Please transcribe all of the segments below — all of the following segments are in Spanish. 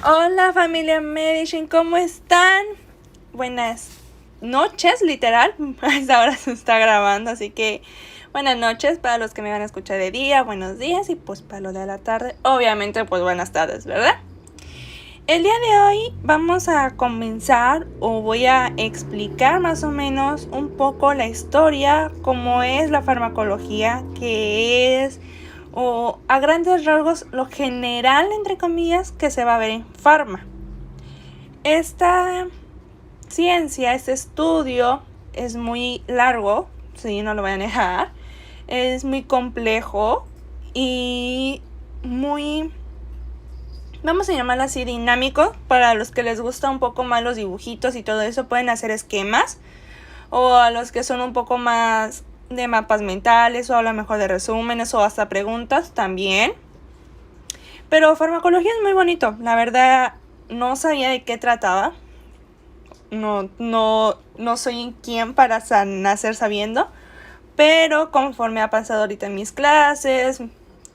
Hola familia Medicine, ¿cómo están? Buenas noches, literal. A esta hora se está grabando, así que buenas noches para los que me van a escuchar de día, buenos días, y pues para los de la tarde, obviamente pues buenas tardes, ¿verdad? El día de hoy vamos a comenzar o voy a explicar más o menos un poco la historia, cómo es la farmacología, qué es, o a grandes rasgos lo general, entre comillas, que se va a ver en farma. Esta ciencia, este estudio es muy largo, sí, no lo voy a negar, es muy complejo y muy, vamos a llamarlo así, dinámico. Para los que les gusta un poco más los dibujitos y todo eso, pueden hacer esquemas, o a los que son un poco más de mapas mentales, o a lo mejor de resúmenes, o hasta preguntas también. Pero farmacología es muy bonito, la verdad no sabía de qué trataba. No soy quien para nacer sabiendo, pero conforme ha pasado ahorita en mis clases,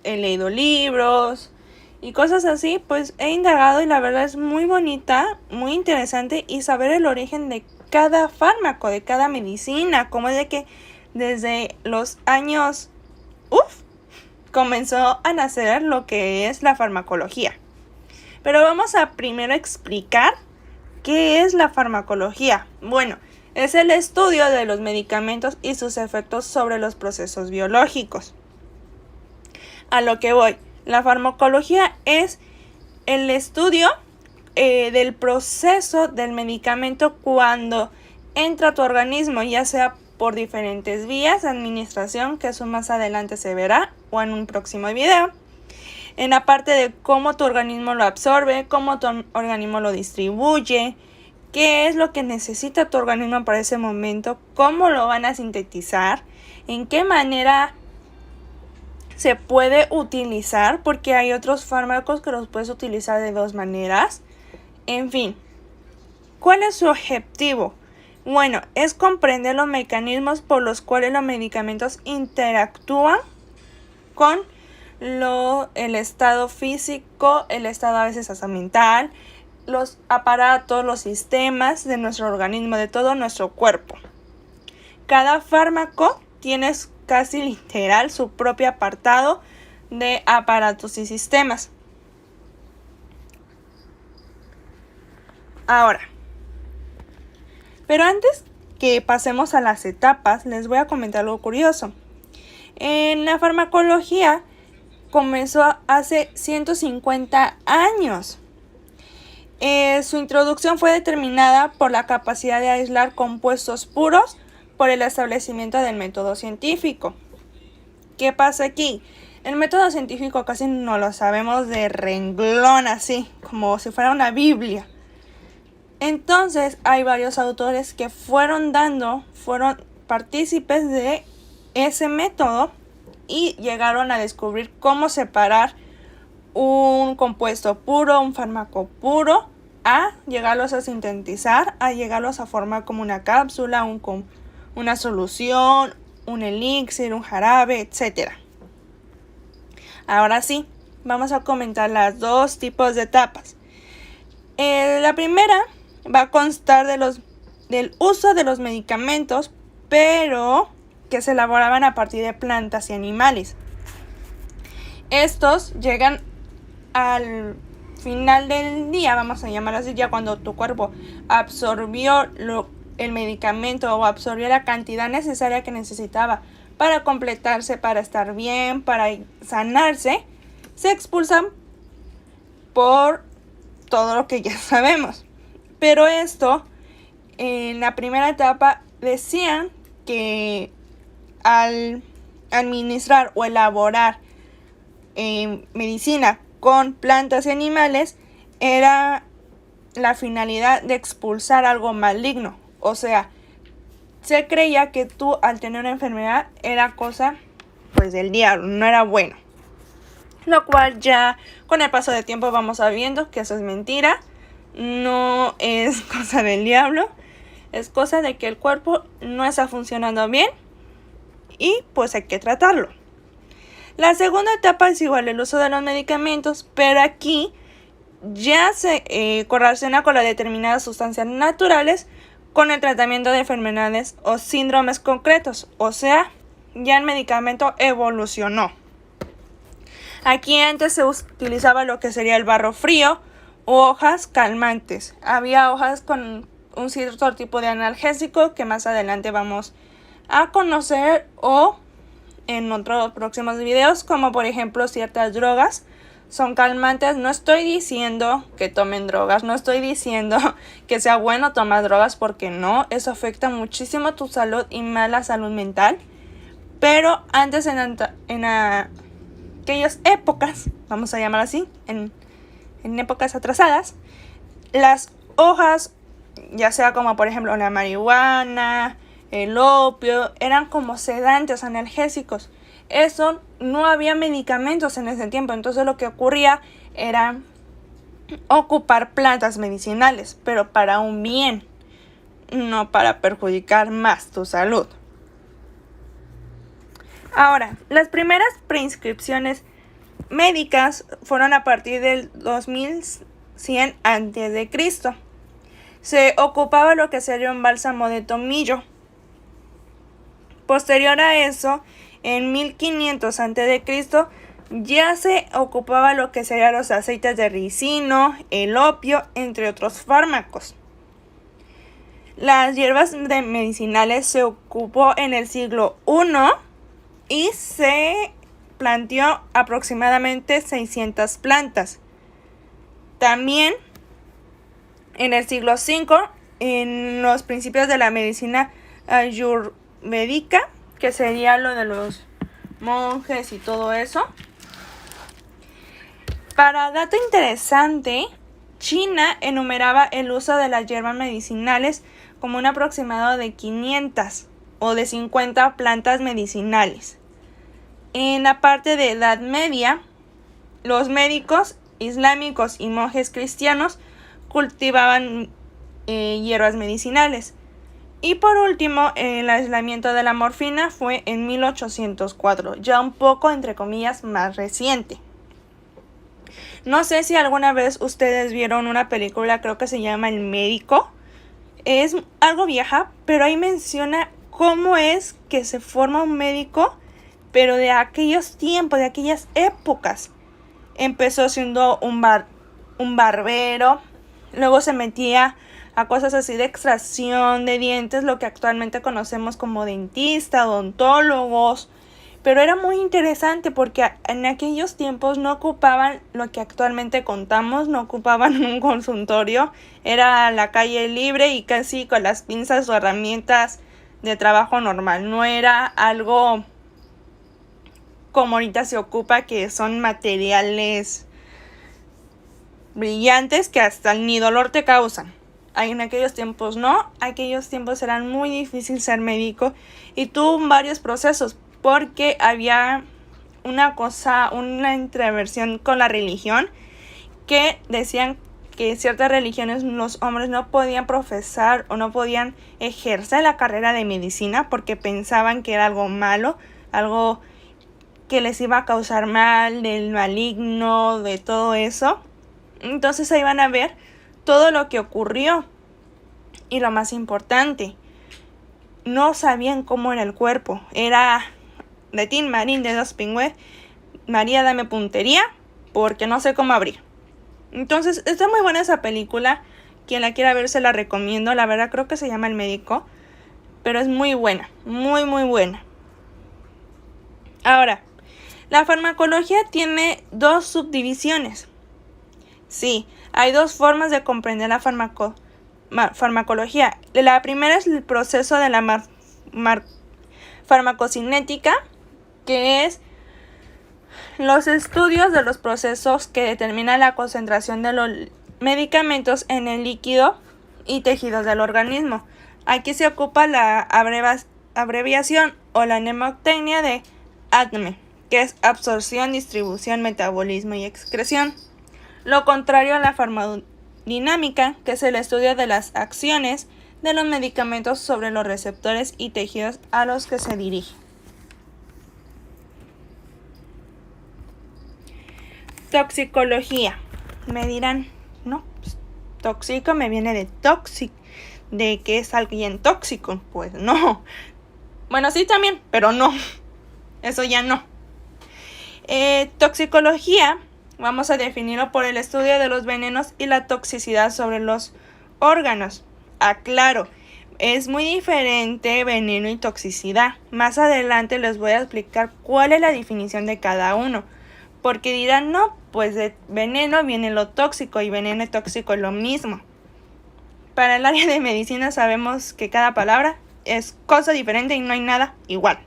he leído libros y cosas así, pues he indagado y la verdad es muy bonita, muy interesante, y saber el origen de cada fármaco, de cada medicina, como es de que desde los años, comenzó a nacer lo que es la farmacología. Pero vamos a primero explicar qué es la farmacología. Bueno, es el estudio de los medicamentos y sus efectos sobre los procesos biológicos. A lo que voy, la farmacología es el estudio del proceso del medicamento cuando entra a tu organismo, ya sea por diferentes vías de administración, que eso más adelante se verá o en un próximo video. En la parte de cómo tu organismo lo absorbe, cómo tu organismo lo distribuye, qué es lo que necesita tu organismo para ese momento, cómo lo van a sintetizar, en qué manera se puede utilizar, porque hay otros fármacos que los puedes utilizar de dos maneras. En fin, ¿cuál es su objetivo? Bueno, es comprender los mecanismos por los cuales los medicamentos interactúan con el estado físico, el estado a veces hasta mental, los aparatos, los sistemas de nuestro organismo, de todo nuestro cuerpo. Cada fármaco tiene casi literal su propio apartado de aparatos y sistemas. Ahora, pero antes que pasemos a las etapas, les voy a comentar algo curioso. En la farmacología comenzó hace 150 años. Su introducción fue determinada por la capacidad de aislar compuestos puros por el establecimiento del método científico. ¿Qué pasa aquí? El método científico casi no lo sabemos de renglón, así, como si fuera una Biblia. Entonces hay varios autores que fueron partícipes de ese método y llegaron a descubrir cómo separar un compuesto puro, un fármaco puro, a llegarlos a sintetizar, a llegarlos a formar como una cápsula, una solución, un elixir, un jarabe, etc. Ahora sí, vamos a comentar las dos tipos de etapas. La primera va a constar del uso de los medicamentos, pero que se elaboraban a partir de plantas y animales. Estos llegan al final del día, vamos a llamarlo así, ya cuando tu cuerpo absorbió el medicamento o absorbió la cantidad necesaria que necesitaba para completarse, para estar bien, para sanarse, se expulsan por todo lo que ya sabemos. Pero esto, en la primera etapa, decían que al administrar o elaborar medicina con plantas y animales, era la finalidad de expulsar algo maligno. O sea, se creía que tú al tener una enfermedad era cosa pues del diablo, no era bueno. Lo cual ya con el paso del tiempo vamos sabiendo que eso es mentira. No es cosa del diablo, es cosa de que el cuerpo no está funcionando bien y pues hay que tratarlo. La segunda etapa es igual el uso de los medicamentos, pero aquí ya se correlaciona con las determinadas sustancias naturales con el tratamiento de enfermedades o síndromes concretos, o sea, ya el medicamento evolucionó. Aquí antes se utilizaba lo que sería el barro frío u hojas calmantes. Había hojas con un cierto tipo de analgésico que más adelante vamos a conocer o en otros próximos videos, como por ejemplo ciertas drogas son calmantes. No estoy diciendo que tomen drogas, no estoy diciendo que sea bueno tomar drogas, porque no, eso afecta muchísimo tu salud y más la salud mental. Pero antes en aquellas épocas, vamos a llamar así, en épocas atrasadas, las hojas, ya sea como por ejemplo la marihuana, el opio, eran como sedantes, analgésicos. Eso, no había medicamentos en ese tiempo, entonces lo que ocurría era ocupar plantas medicinales, pero para un bien, no para perjudicar más tu salud. Ahora, las primeras prescripciones médicas fueron a partir del 2100 a.C. Se ocupaba lo que sería un bálsamo de tomillo. Posterior a eso, en 1500 a.C., ya se ocupaba lo que serían los aceites de ricino, el opio, entre otros fármacos. Las hierbas medicinales se ocupó en el siglo I y se planteó aproximadamente 600 plantas. También en el siglo V, en los principios de la medicina ayurvédica, que sería lo de los monjes y todo eso. Para dato interesante, China enumeraba el uso de las hierbas medicinales como un aproximado de 500 o de 50 plantas medicinales. En la parte de Edad Media, los médicos islámicos y monjes cristianos cultivaban hierbas medicinales. Y por último, el aislamiento de la morfina fue en 1804, ya un poco, entre comillas, más reciente. No sé si alguna vez ustedes vieron una película, creo que se llama El Médico. Es algo vieja, pero ahí menciona cómo es que se forma un médico, pero de aquellos tiempos, de aquellas épocas. Empezó siendo un barbero, luego se metía a cosas así de extracción de dientes, lo que actualmente conocemos como dentista, odontólogos. Pero era muy interesante porque en aquellos tiempos no ocupaban lo que actualmente contamos, no ocupaban un consultorio, era la calle libre y casi con las pinzas o herramientas de trabajo normal. No era algo como ahorita se ocupa, que son materiales brillantes que hasta ni dolor te causan. En aquellos tiempos no, aquellos tiempos eran muy difícil ser médico y tuvo varios procesos porque había una introversión con la religión, que decían que ciertas religiones los hombres no podían profesar o no podían ejercer la carrera de medicina porque pensaban que era algo malo, algo que les iba a causar mal, del maligno, de todo eso. Entonces ahí van a ver todo lo que ocurrió. Y lo más importante, no sabían cómo era el cuerpo. Era de Tin Marín de Dos Pingües, María dame puntería porque no sé cómo abrir. Entonces está muy buena esa película. Quien la quiera ver se la recomiendo. La verdad creo que se llama El Médico, pero es muy buena, muy muy buena. Ahora, la farmacología tiene dos subdivisiones. Sí, hay dos formas de comprender la farmacología. La primera es el proceso de la farmacocinética, que es los estudios de los procesos que determinan la concentración de los medicamentos en el líquido y tejidos del organismo. Aquí se ocupa la abreviación o la mnemotecnia de ADME, que es absorción, distribución, metabolismo y excreción. Lo contrario a la farmacodinámica, que es el estudio de las acciones de los medicamentos sobre los receptores y tejidos a los que se dirigen. Toxicología. me dirán, no, pues, tóxico me viene de toxic, de que es alguien tóxico. Pues no. Bueno, sí también, pero no. Eso ya no. Toxicología, vamos a definirlo por el estudio de los venenos y la toxicidad sobre los órganos. Aclaro, es muy diferente veneno y toxicidad. Más adelante les voy a explicar cuál es la definición de cada uno. Porque dirán, no, pues de veneno viene lo tóxico y veneno y tóxico es lo mismo. Para el área de medicina sabemos que cada palabra es cosa diferente y no hay nada igual.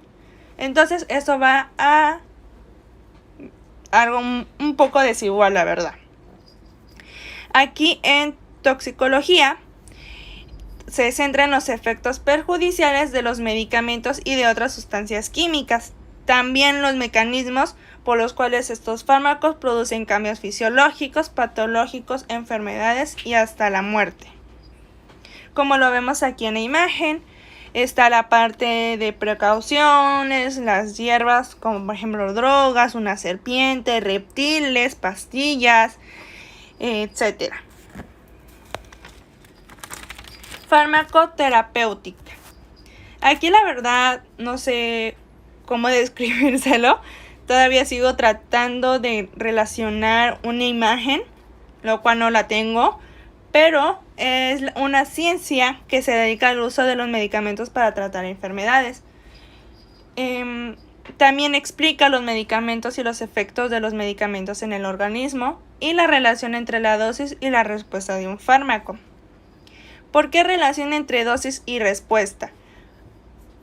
Entonces eso va a algo un poco desigual, la verdad. Aquí en toxicología se centra en los efectos perjudiciales de los medicamentos y de otras sustancias químicas. También los mecanismos por los cuales estos fármacos producen cambios fisiológicos, patológicos, enfermedades y hasta la muerte. Como lo vemos aquí en la imagen, está la parte de precauciones, las hierbas como por ejemplo drogas, una serpiente, reptiles, pastillas, etc. Farmacoterapéutica. Aquí la verdad no sé cómo describírselo. Todavía sigo tratando de relacionar una imagen, lo cual no la tengo, pero es una ciencia que se dedica al uso de los medicamentos para tratar enfermedades. También explica los medicamentos y los efectos de los medicamentos en el organismo y la relación entre la dosis y la respuesta de un fármaco. ¿Por qué relación entre dosis y respuesta?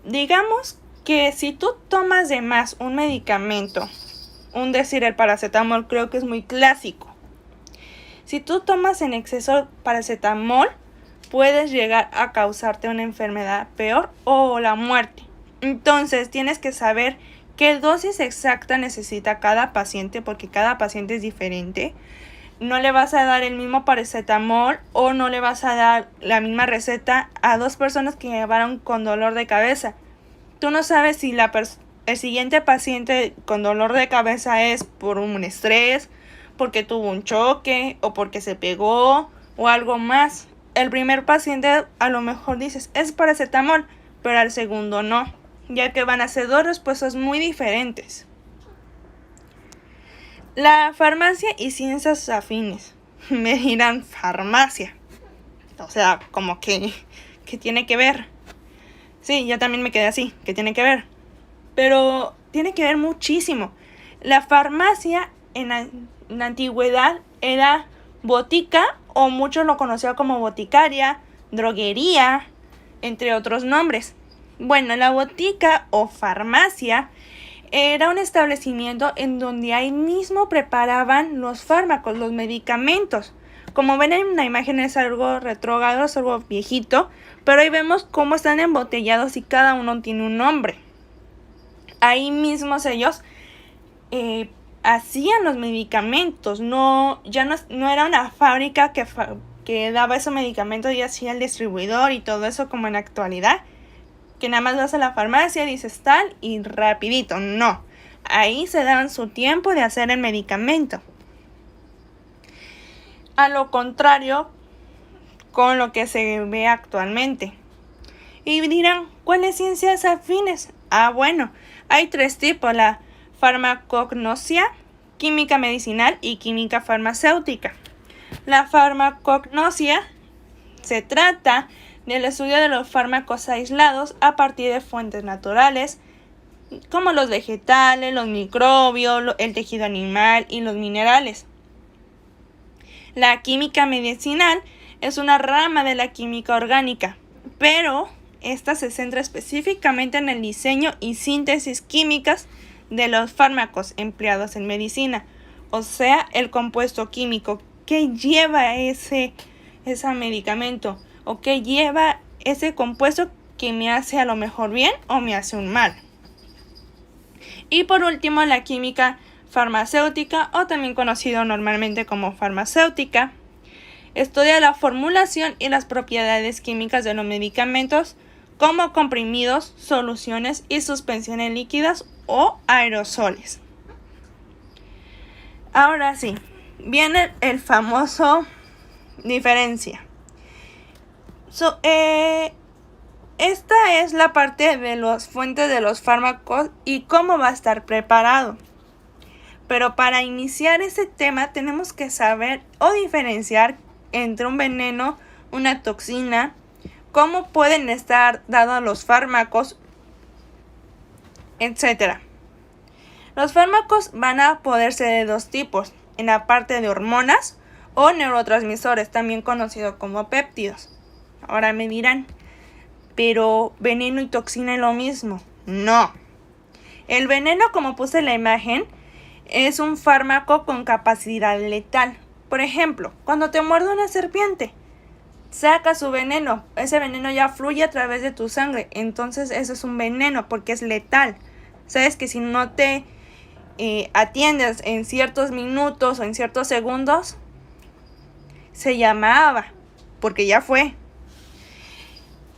Digamos que si tú tomas de más un medicamento, el paracetamol creo que es muy clásico. Si tú tomas en exceso paracetamol, puedes llegar a causarte una enfermedad peor o la muerte. Entonces tienes que saber qué dosis exacta necesita cada paciente, porque cada paciente es diferente. No le vas a dar el mismo paracetamol o no le vas a dar la misma receta a dos personas que llevaron con dolor de cabeza. Tú no sabes si el siguiente paciente con dolor de cabeza es por un estrés, porque tuvo un choque o porque se pegó o algo más. El primer paciente a lo mejor dices es paracetamol, pero al segundo no, ya que van a ser dos respuestas muy diferentes. La farmacia y ciencias afines. Me dirán farmacia. O sea, como que tiene que ver. Sí, yo también me quedé así, que tiene que ver. Pero tiene que ver muchísimo. La farmacia en la antigüedad era botica, o muchos lo conocían como boticaria, droguería, entre otros nombres. Bueno, la botica o farmacia era un establecimiento en donde ahí mismo preparaban los fármacos, los medicamentos. Como ven en la imagen es algo retrógrado, es algo viejito, pero ahí vemos cómo están embotellados y cada uno tiene un nombre. Ahí mismos ellos hacían los medicamentos, no era una fábrica que daba esos medicamentos y hacía el distribuidor y todo eso como en la actualidad, que nada más vas a la farmacia, dices tal y rapidito. No, ahí se daban su tiempo de hacer el medicamento. A lo contrario con lo que se ve actualmente. Y dirán, ¿cuáles ciencias afines? Bueno, hay tres tipos: la farmacognosia, química medicinal y química farmacéutica. La farmacognosia se trata del estudio de los fármacos aislados a partir de fuentes naturales, como los vegetales, los microbios, el tejido animal y los minerales. La química medicinal es una rama de la química orgánica, pero esta se centra específicamente en el diseño y síntesis químicas de los fármacos empleados en medicina, o sea, el compuesto químico que lleva ese medicamento o que lleva ese compuesto que me hace a lo mejor bien o me hace un mal. Y por último, la química farmacéutica, o también conocido normalmente como farmacéutica, estudia la formulación y las propiedades químicas de los medicamentos como comprimidos, soluciones y suspensiones líquidas o aerosoles. Ahora sí, viene el famoso diferencia. Esta es la parte de las fuentes de los fármacos y cómo va a estar preparado. Pero para iniciar ese tema tenemos que saber o diferenciar entre un veneno, una toxina, cómo pueden estar dados los fármacos, etc. Los fármacos van a poder ser de dos tipos, en la parte de hormonas o neurotransmisores, también conocidos como péptidos. Ahora me dirán, ¿pero veneno y toxina es lo mismo? No. El veneno, como puse en la imagen, es un fármaco con capacidad letal. Por ejemplo, cuando te muerde una serpiente, saca su veneno. Ese veneno ya fluye a través de tu sangre. Entonces eso es un veneno porque es letal. Sabes que si no te atiendes en ciertos minutos o en ciertos segundos, se llamaba, porque ya fue.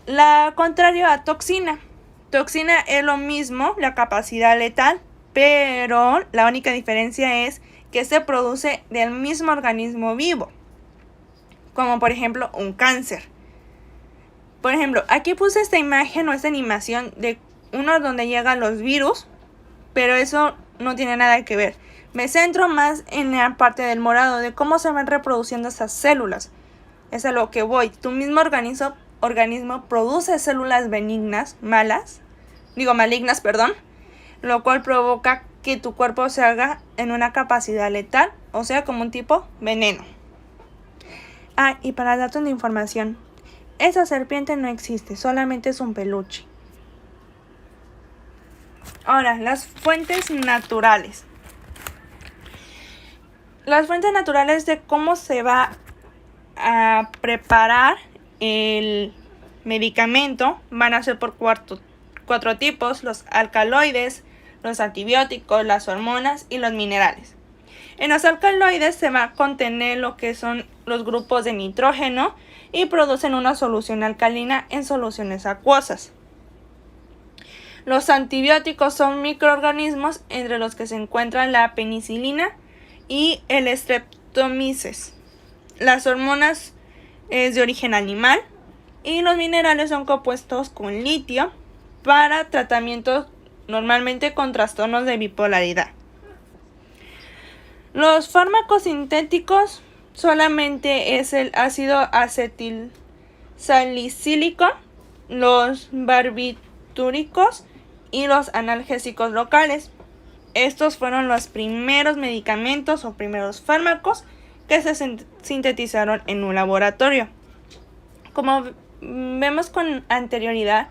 La contrario a toxina. Toxina es lo mismo, la capacidad letal, pero la única diferencia es que se produce del mismo organismo vivo, como por ejemplo un cáncer. Por ejemplo, aquí puse esta imagen o esta animación de uno donde llegan los virus, pero eso no tiene nada que ver. Me centro más en la parte del morado, de cómo se van reproduciendo esas células. Es a lo que voy. Tu mismo organismo produce células malignas, lo cual provoca que tu cuerpo se haga en una capacidad letal, o sea, como un tipo veneno. Y para datos de información, esa serpiente no existe, solamente es un peluche. Ahora, las fuentes naturales. Las fuentes naturales de cómo se va a preparar el medicamento van a ser por cuatro tipos: los alcaloides, los antibióticos, las hormonas y los minerales. En los alcaloides se va a contener lo que son los grupos de nitrógeno y producen una solución alcalina en soluciones acuosas. Los antibióticos son microorganismos entre los que se encuentran la penicilina y el streptomyces. Las hormonas es de origen animal y los minerales son compuestos con litio para tratamientos normalmente con trastornos de bipolaridad. Los fármacos sintéticos solamente es el ácido acetilsalicílico, los barbitúricos y los analgésicos locales. Estos fueron los primeros medicamentos o primeros fármacos que se sintetizaron en un laboratorio. Como vemos con anterioridad,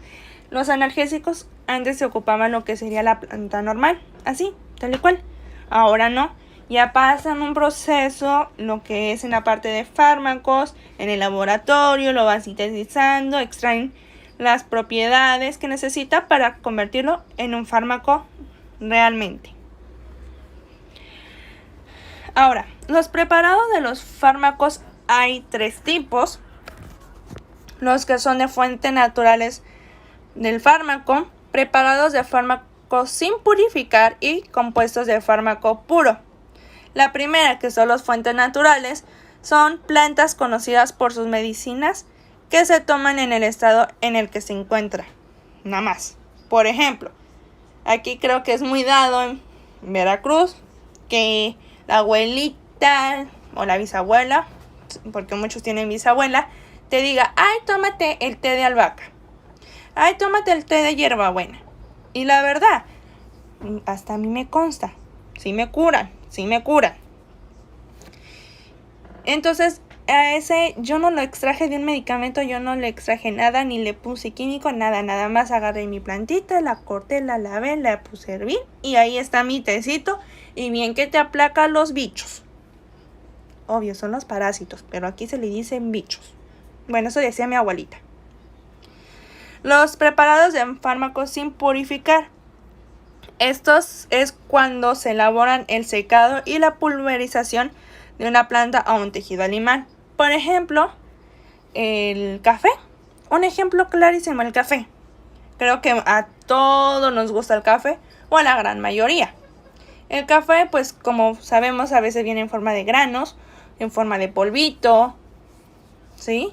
los analgésicos antes se ocupaban lo que sería la planta normal, así, tal y cual. Ahora no, ya pasan un proceso, lo que es en la parte de fármacos, en el laboratorio, lo van sintetizando, extraen las propiedades que necesita para convertirlo en un fármaco realmente. Ahora, los preparados de los fármacos hay tres tipos: los que son de fuentes naturales del fármaco, preparados de fármacos sin purificar y compuestos de fármaco puro. La primera, que son las fuentes naturales, son plantas conocidas por sus medicinas que se toman en el estado en el que se encuentra. Nada más. Por ejemplo, aquí creo que es muy dado en Veracruz que la abuelita o la bisabuela, porque muchos tienen bisabuela, te diga: ay, tómate el té de albahaca, ay, tómate el té de hierbabuena. Y la verdad, hasta a mí me consta, sí me curan. Entonces, a ese yo no lo extraje de un medicamento, yo no le extraje nada, ni le puse químico, nada más agarré mi plantita, la corté, la lavé, la puse a hervir y ahí está mi tecito, y bien que te aplaca los bichos. Obvio, son los parásitos, pero aquí se le dicen bichos. Bueno, eso decía mi abuelita. Los preparados de fármacos sin purificar. Estos es cuando se elaboran el secado y la pulverización de una planta a un tejido animal. Por ejemplo, el café. Un ejemplo clarísimo, el café. Creo que a todos nos gusta el café, o a la gran mayoría. El café, pues como sabemos, a veces viene en forma de granos, en forma de polvito, ¿sí?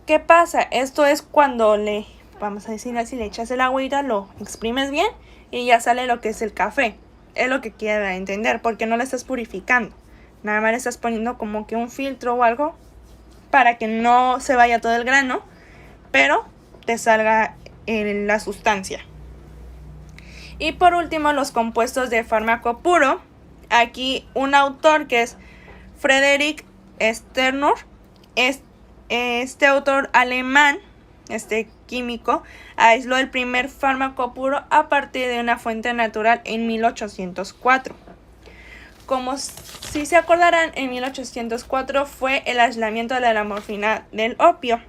¿Qué pasa? Esto es cuando vamos a decir así, le echas el agüita, lo exprimes bien y ya sale lo que es el café. Es lo que quiero entender, porque no lo estás purificando. Nada más le estás poniendo como que un filtro o algo para que no se vaya todo el grano, pero te salga la sustancia. Y por último, los compuestos de fármaco puro. Aquí un autor que es Friedrich Stirner, este autor alemán, este químico, aisló el primer fármaco puro a partir de una fuente natural en 1804. Como si se acordarán, en 1804 fue el aislamiento de la morfina del opio.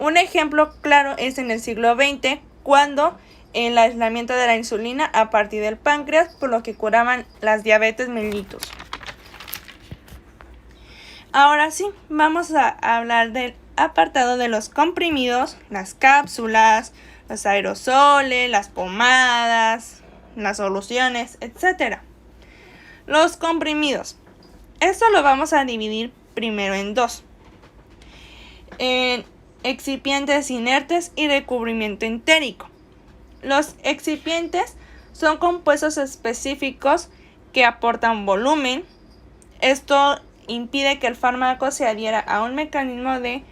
Un ejemplo claro es en el siglo XX, cuando el aislamiento de la insulina a partir del páncreas, por lo que curaban las diabetes mellitus. Ahora sí, vamos a hablar del apartado de los comprimidos, las cápsulas, los aerosoles, las pomadas, las soluciones, etc. Los comprimidos. Esto lo vamos a dividir primero en dos. En excipientes inertes y recubrimiento entérico. Los excipientes son compuestos específicos que aportan volumen. Esto impide que el fármaco se adhiera a un mecanismo de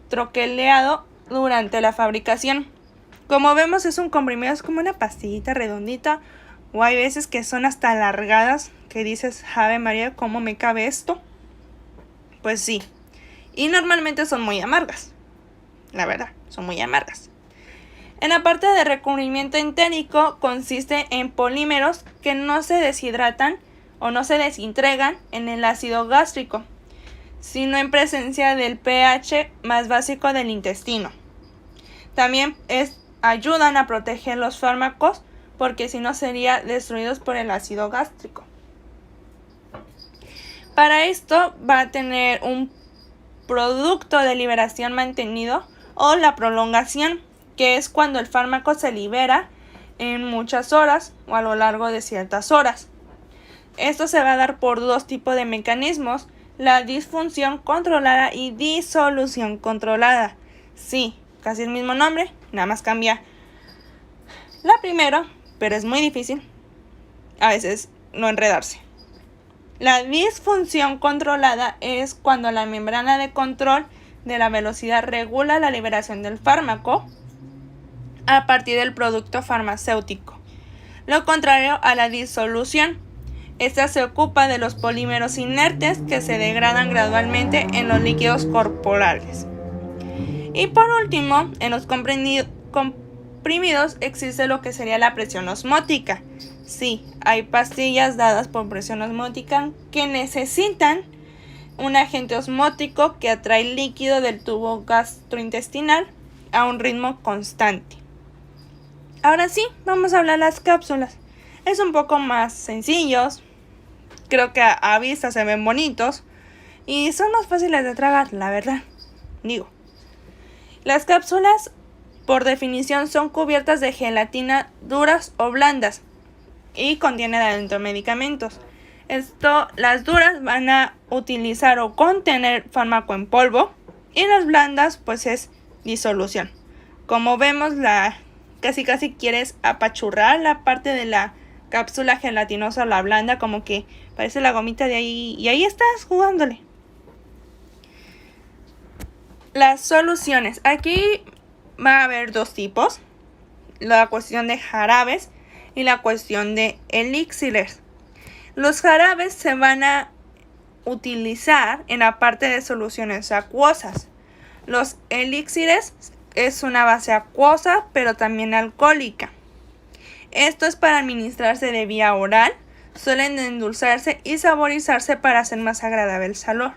troqueleado durante la fabricación. Como vemos, es un comprimido, es como una pastillita redondita, o hay veces que son hasta alargadas, que dices, Ave María, ¿cómo me cabe esto? Pues sí, y normalmente son muy amargas, la verdad, son muy amargas. En la parte de recubrimiento entérico consiste en polímeros que no se deshidratan o no se desintegran en el ácido gástrico, sino en presencia del pH más básico del intestino. También ayudan a proteger los fármacos porque si no serían destruidos por el ácido gástrico. Para esto va a tener un producto de liberación mantenido o la prolongación, que es cuando el fármaco se libera en muchas horas o a lo largo de ciertas horas. Esto se va a dar por dos tipos de mecanismos: la disfunción controlada y disolución controlada. Sí, casi el mismo nombre, nada más cambia la primera, pero es muy difícil a veces no enredarse. La disfunción controlada es cuando la membrana de control de la velocidad regula la liberación del fármaco a partir del producto farmacéutico. Lo contrario a la disolución. Esta se ocupa de los polímeros inertes que se degradan gradualmente en los líquidos corporales. Y por último, en los comprimidos existe lo que sería la presión osmótica. Sí, hay pastillas dadas por presión osmótica que necesitan un agente osmótico que atrae líquido del tubo gastrointestinal a un ritmo constante. Ahora sí, vamos a hablar de las cápsulas. Es un poco más sencillos, creo que a vista se ven bonitos y son más fáciles de tragar, la verdad. Las cápsulas por definición son cubiertas de gelatina duras o blandas y contienen adentro medicamentos. Las duras van a utilizar o contener fármaco en polvo y las blandas pues es disolución. Como vemos, casi quieres apachurrar la parte de la cápsula gelatinosa o la blanda, como que parece la gomita de ahí, y ahí estás jugándole. Las soluciones. Aquí va a haber dos tipos: la cuestión de jarabes y la cuestión de elixires. Los jarabes se van a utilizar en la parte de soluciones acuosas. Los elixires es una base acuosa, pero también alcohólica. Esto es para administrarse de vía oral. Suelen endulzarse y saborizarse para hacer más agradable el sabor.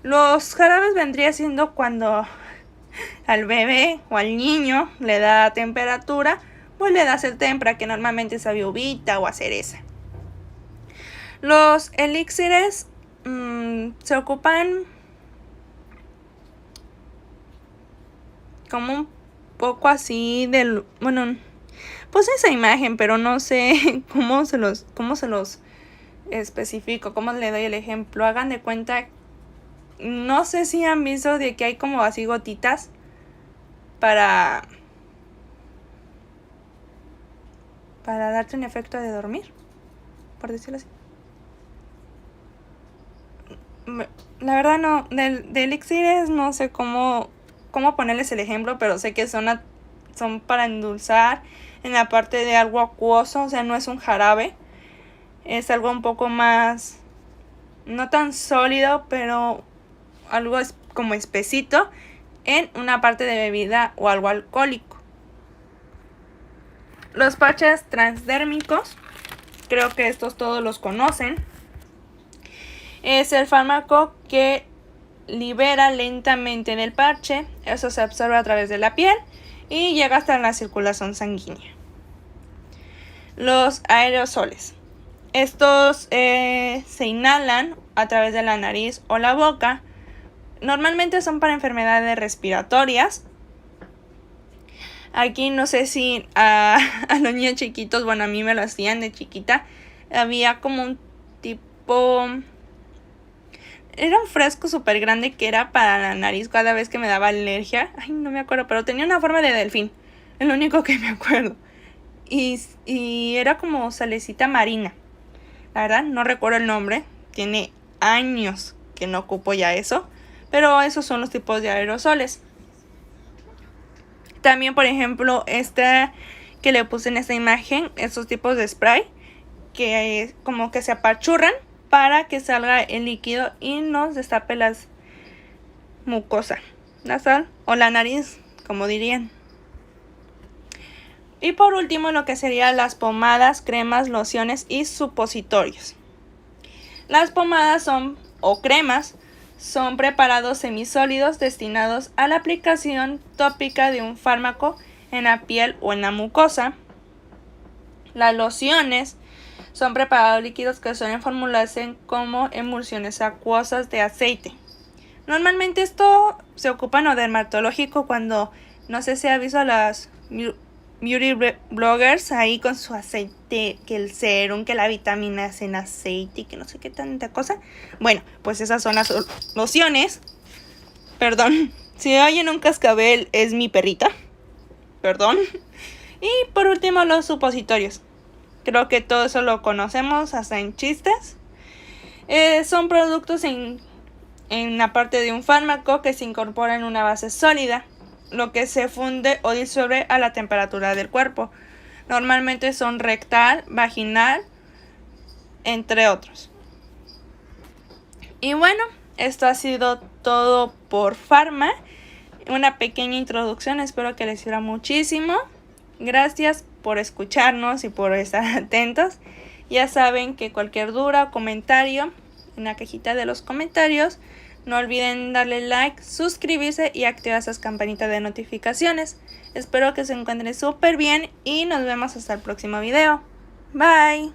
Los jarabes vendría siendo cuando al bebé o al niño le da temperatura, pues le das el tempra, que normalmente es a uvita o a cereza. Los elixires se ocupan como un poco así Puse esa imagen, pero no sé cómo se los especifico, cómo le doy el ejemplo. Hagan de cuenta, no sé si han visto de que hay como así gotitas para darte un efecto de dormir, por decirlo así. La verdad no, de elixires no sé cómo ponerles el ejemplo, pero sé que son para endulzar en la parte de algo acuoso, o sea, no es un jarabe, es algo un poco más, no tan sólido, pero algo como espesito en una parte de bebida o algo alcohólico. Los parches transdérmicos, creo que estos todos los conocen. Es el fármaco que libera lentamente en el parche, eso se absorbe a través de la piel y llega hasta la circulación sanguínea. Los aerosoles. Estos se inhalan a través de la nariz o la boca. Normalmente son para enfermedades respiratorias. Aquí no sé si a los niños chiquitos, bueno, a mí me lo hacían de chiquita. Había como un tipo... Era un frasco súper grande que era para la nariz cada vez que me daba alergia. Ay, no me acuerdo, pero tenía una forma de delfín. Es lo único que me acuerdo. Y era como salecita marina. La verdad, no recuerdo el nombre. Tiene años que no ocupo ya eso. Pero esos son los tipos de aerosoles. También, por ejemplo, que le puse en esta imagen, esos tipos de spray que como que se apachurran para que salga el líquido y nos destape las mucosa nasal o la nariz, como dirían. Y por último, lo que serían las pomadas, cremas, lociones y supositorios. Las pomadas o cremas son preparados semisólidos destinados a la aplicación tópica de un fármaco en la piel o en la mucosa. Las lociones son preparados líquidos que suelen formularse como emulsiones acuosas de aceite. Normalmente esto se ocupa en lo dermatológico cuando, no sé si ha visto a las beauty bloggers ahí con su aceite, que el serum, que la vitamina C en aceite y que no sé qué tanta cosa. Bueno, pues esas son las lociones. Perdón, si oyen un cascabel es mi perrita. Perdón. Y por último, los supositorios. Creo que todo eso lo conocemos hasta en chistes. Son productos en la parte de un fármaco que se incorpora en una base sólida, lo que se funde o disuelve a la temperatura del cuerpo. Normalmente son rectal, vaginal, entre otros. Y bueno, esto ha sido todo por Pharma. Una pequeña introducción, espero que les sirva muchísimo. Gracias por escucharnos y por estar atentos. Ya saben que cualquier duda o comentario en la cajita de los comentarios. No olviden darle like, suscribirse y activar esas campanitas de notificaciones. Espero que se encuentren súper bien y nos vemos hasta el próximo video. Bye.